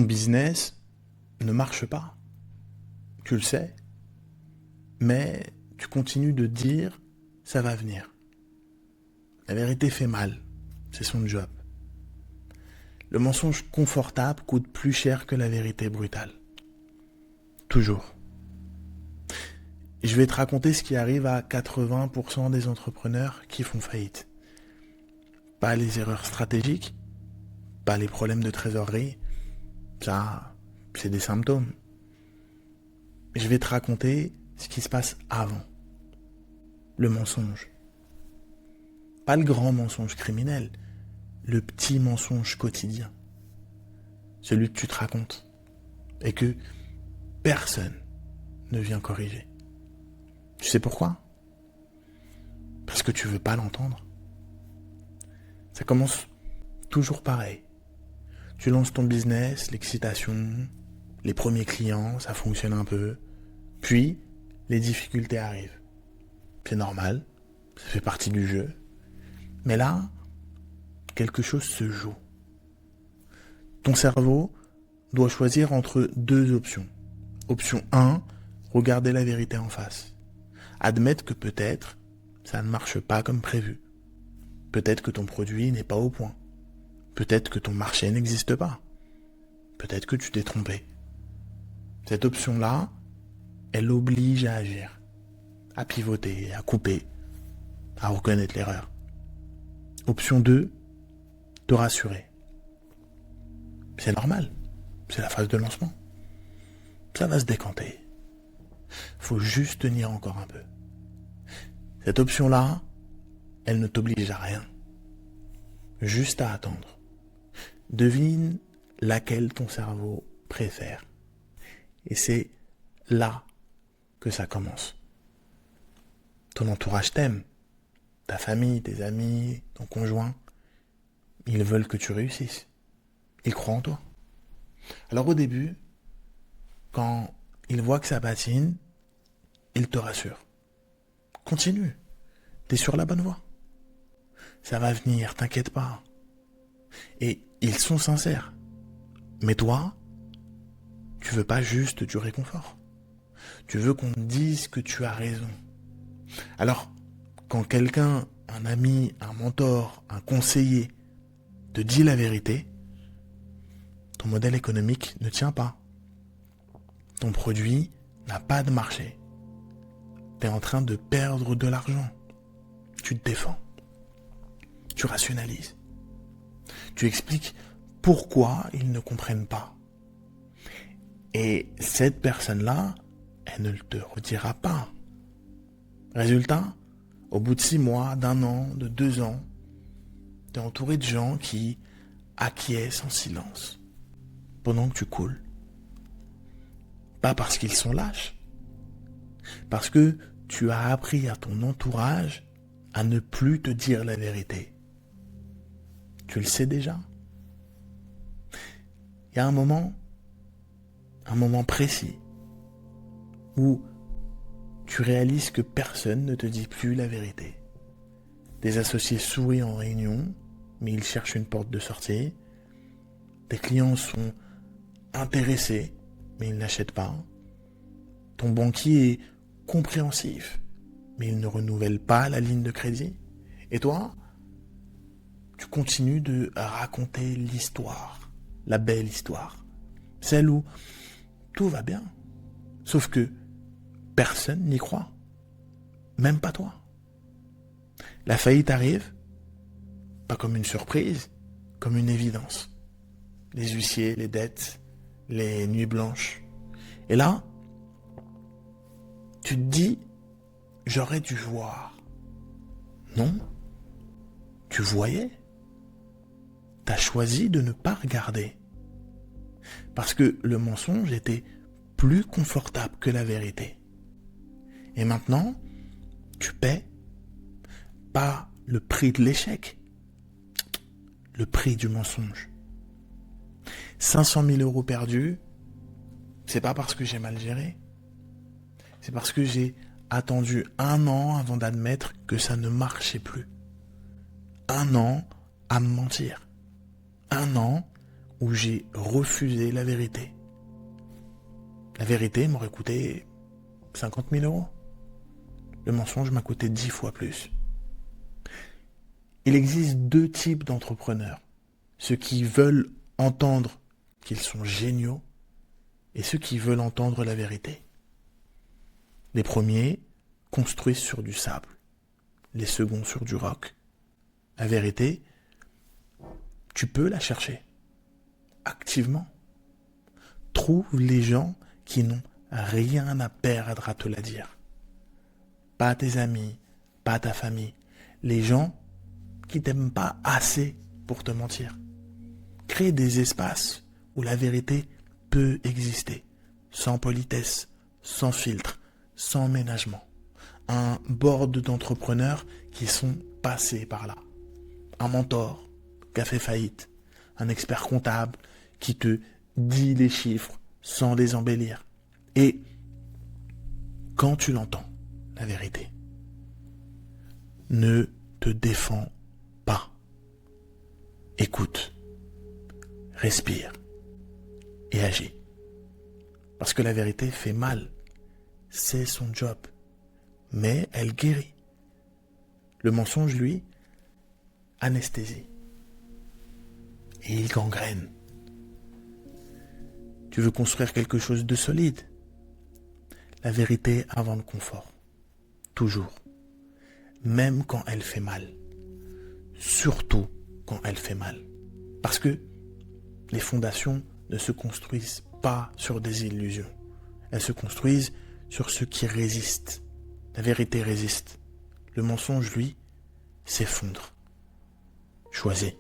business ne marche pas. Tu le sais, mais tu continues de dire ça va venir. La vérité fait mal, c'est son job. Le mensonge confortable coûte plus cher que la vérité brutale. Toujours. Et je vais te raconter ce qui arrive à 80% des entrepreneurs qui font faillite. Pas les erreurs stratégiques, pas les problèmes de trésorerie, ça, c'est des symptômes. Je vais te raconter ce qui se passe avant. Le mensonge. Pas le grand mensonge criminel, le petit mensonge quotidien. Celui que tu te racontes et que personne ne vient corriger. Tu sais pourquoi ? Parce que tu veux pas l'entendre. Ça commence toujours pareil. Tu lances ton business, l'excitation, les premiers clients, ça fonctionne un peu. Puis, les difficultés arrivent. C'est normal, ça fait partie du jeu. Mais là, quelque chose se joue. Ton cerveau doit choisir entre deux options. Option 1, regarder la vérité en face. Admettre que peut-être, ça ne marche pas comme prévu. Peut-être que ton produit n'est pas au point. Peut-être que ton marché n'existe pas. Peut-être que tu t'es trompé. Cette option-là, elle oblige à agir, à pivoter, à couper, à reconnaître l'erreur. Option 2, te rassurer. C'est normal, c'est la phase de lancement. Ça va se décanter. Faut juste tenir encore un peu. Cette option-là, elle ne t'oblige à rien. Juste à attendre. Devine laquelle ton cerveau préfère. Et c'est là que ça commence. Ton entourage t'aime. Ta famille, tes amis, ton conjoint. Ils veulent que tu réussisses. Ils croient en toi. Alors au début, quand ils voient que ça patine, ils te rassurent. Continue. T'es sur la bonne voie. Ça va venir, t'inquiète pas. Et ils sont sincères. Mais toi, tu veux pas juste du réconfort. Tu veux qu'on te dise que tu as raison. Alors, quand quelqu'un, un ami, un mentor, un conseiller, te dit la vérité, ton modèle économique ne tient pas. Ton produit n'a pas de marché. Tu es en train de perdre de l'argent. Tu te défends. Tu rationalises. Tu expliques pourquoi ils ne comprennent pas. Et cette personne-là, elle ne te redira pas. Résultat, au bout de 6 mois, d'1 an, de 2 ans, tu es entouré de gens qui acquiescent en silence pendant que tu coules. Pas parce qu'ils sont lâches, parce que tu as appris à ton entourage à ne plus te dire la vérité. Tu le sais déjà. Il y a un moment précis, où tu réalises que personne ne te dit plus la vérité. Tes associés sourient en réunion, mais ils cherchent une porte de sortie. Tes clients sont intéressés, mais ils n'achètent pas. Ton banquier est compréhensif, mais il ne renouvelle pas la ligne de crédit. Et toi, tu continues de raconter l'histoire, la belle histoire, celle où tout va bien, sauf que personne n'y croit, même pas toi. La faillite arrive, pas comme une surprise, comme une évidence. Les huissiers, les dettes, les nuits blanches. Et là, tu te dis, j'aurais dû voir. Non, tu voyais. T'as choisi de ne pas regarder. Parce que le mensonge était plus confortable que la vérité. Et maintenant, tu paies pas le prix de l'échec, le prix du mensonge. 500 000 € perdus, c'est pas parce que j'ai mal géré. C'est parce que j'ai attendu 1 an avant d'admettre que ça ne marchait plus. 1 an à me mentir. 1 an où j'ai refusé la vérité. La vérité m'aurait coûté 50 000 euros. Le mensonge m'a coûté 10 fois plus. Il existe deux types d'entrepreneurs. Ceux qui veulent entendre qu'ils sont géniaux et ceux qui veulent entendre la vérité. Les premiers construisent sur du sable, les seconds sur du roc. La vérité, tu peux la chercher, activement. Trouve les gens qui n'ont rien à perdre à te la dire. Pas tes amis, pas ta famille. Les gens qui t'aiment pas assez pour te mentir. Crée des espaces où la vérité peut exister, sans politesse, sans filtre, sans ménagement. Un board d'entrepreneurs qui sont passés par là. Un mentor qui a fait faillite. Un expert comptable qui te dit les chiffres sans les embellir. Et quand tu l'entends, la vérité, ne te défends pas. Écoute, respire et agis. Parce que la vérité fait mal. C'est son job. Mais elle guérit. Le mensonge, lui, anesthésie. Et il gangrène. Tu veux construire quelque chose de solide. La vérité avant le confort. Toujours. Même quand elle fait mal. Surtout quand elle fait mal. Parce que les fondations ne se construisent pas sur des illusions. Elles se construisent sur ce qui résiste. La vérité résiste. Le mensonge, lui, s'effondre. Choisis.